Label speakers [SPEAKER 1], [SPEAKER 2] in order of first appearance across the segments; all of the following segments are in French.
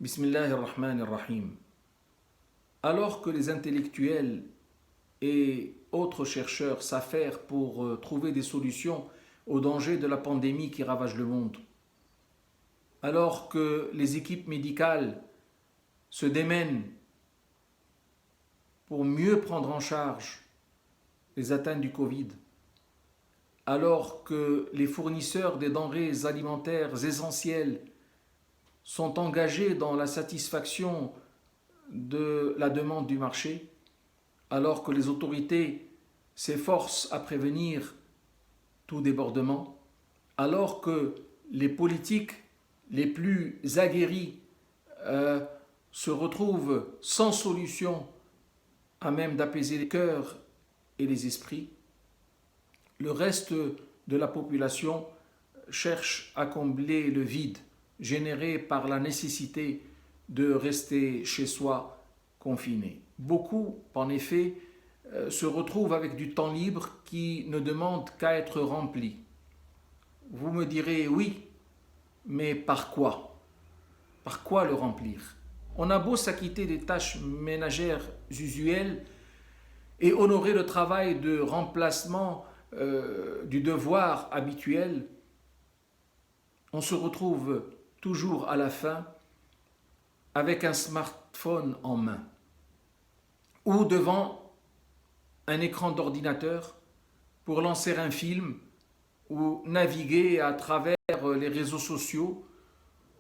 [SPEAKER 1] Bismillahirrahmanirrahim. Alors que les intellectuels et autres chercheurs s'affairent pour trouver des solutions aux dangers de la pandémie qui ravage le monde, alors que les équipes médicales se démènent pour mieux prendre en charge les atteintes du Covid, alors que les fournisseurs des denrées alimentaires essentielles sont engagés dans la satisfaction de la demande du marché, alors que les autorités s'efforcent à prévenir tout débordement, alors que les politiques les plus aguerris se retrouvent sans solution à même d'apaiser les cœurs et les esprits, le reste de la population cherche à combler le vide généré par la nécessité de rester chez soi confiné. Beaucoup, en effet, se retrouvent avec du temps libre qui ne demande qu'à être rempli. Vous me direz oui, mais par quoi? Par quoi le remplir? On a beau s'acquitter des tâches ménagères usuelles et honorer le travail de remplacement du devoir habituel, on se retrouve toujours à la fin avec un smartphone en main ou devant un écran d'ordinateur pour lancer un film ou naviguer à travers les réseaux sociaux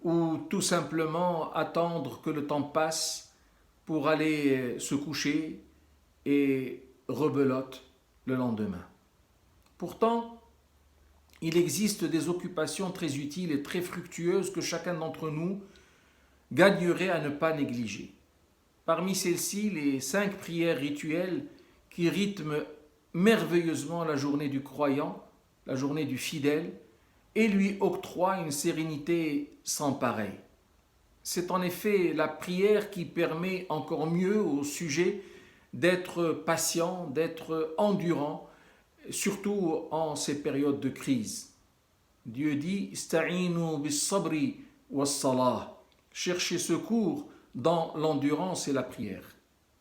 [SPEAKER 1] ou tout simplement attendre que le temps passe pour aller se coucher et rebelote le lendemain. Pourtant, il existe des occupations très utiles et très fructueuses que chacun d'entre nous gagnerait à ne pas négliger. Parmi celles-ci, les 5 prières rituelles qui rythment merveilleusement la journée du croyant, la journée du fidèle, et lui octroient une sérénité sans pareille. C'est en effet la prière qui permet encore mieux au sujet d'être patient, d'être endurant, surtout en ces périodes de crise. Dieu dit « Ista'inu bis-sabri was-salah » chercher secours dans l'endurance et la prière.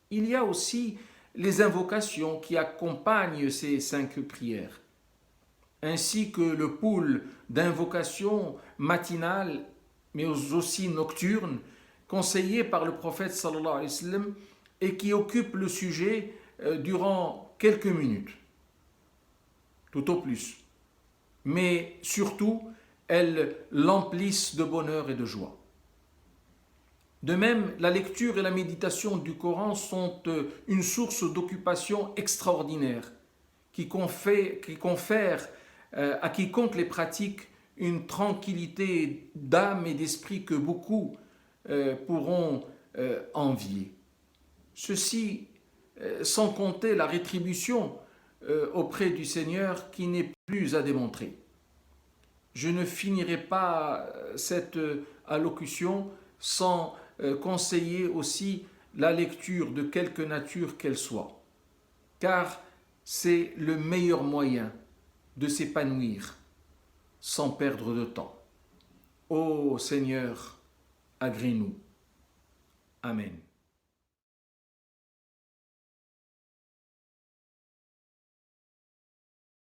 [SPEAKER 1] Il y a aussi les invocations qui accompagnent ces 5 prières, ainsi que le pool d'invocations matinales, mais aussi nocturnes, conseillées par le prophète sallallahu alayhi wa sallam et qui occupent le sujet durant quelques minutes, tout au plus. Mais surtout, elles l'emplissent de bonheur et de joie. De même, la lecture et la méditation du Coran sont une source d'occupation extraordinaire qui confère à quiconque les pratique une tranquillité d'âme et d'esprit que beaucoup pourront envier. Ceci sans compter la rétribution auprès du Seigneur qui n'est plus à démontrer. Je ne finirai pas cette allocution sans conseiller aussi la lecture de quelque nature qu'elle soit, car c'est le meilleur moyen de s'épanouir sans perdre de temps. Ô Seigneur, agrée-nous. Amen.